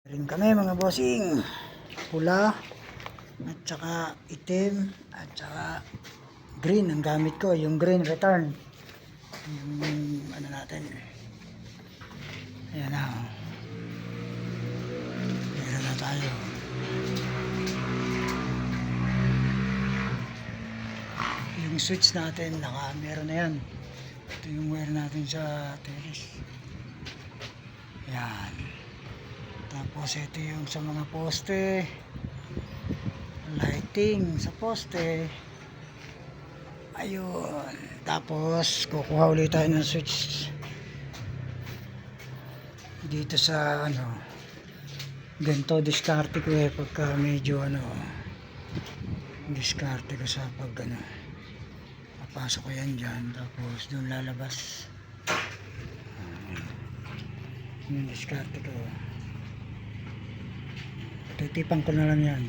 Rin kami mga bossing, pula at saka itim at saka green ang gamit ko, yung green return, yung ano natin, ayan na, meron na tayo. Yung switch natin meron na yan. Ito yung wire natin sa terrace, yan. Tapos ito yung sa mga poste, lighting sa poste, ayun. Tapos kukuha ulit tayo ng switch dito sa ano, ganito diskarte ko pagka medyo diskarte ko sa pag papasok ko yan dyan, tapos doon lalabas, yung diskarte ko, titipan ko na lang yan.